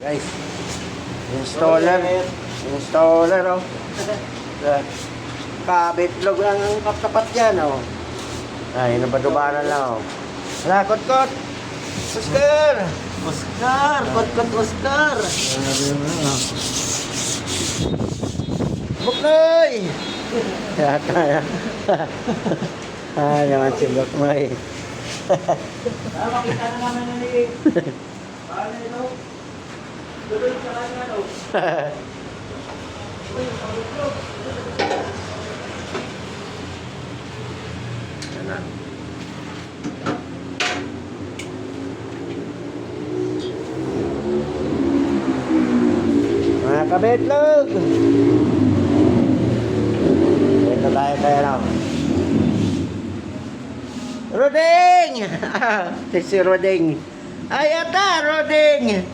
Guys, installer. Installer, oh. Kabitlog lang ang katapat yan, oh. Ay, nabadubaran lang, oh. Wala, kot-kot. Oscar! Oscar! Kot-kot Oscar! Buknoy! Yata, yan. Naman si Buknoy. Makita na naman na ni... Paano ito? Tuloy sa kanya, no? Yan. Mga kabitlog! Dito tayo kaya lang. Roding! Si Roding. Ay, ata, Roding!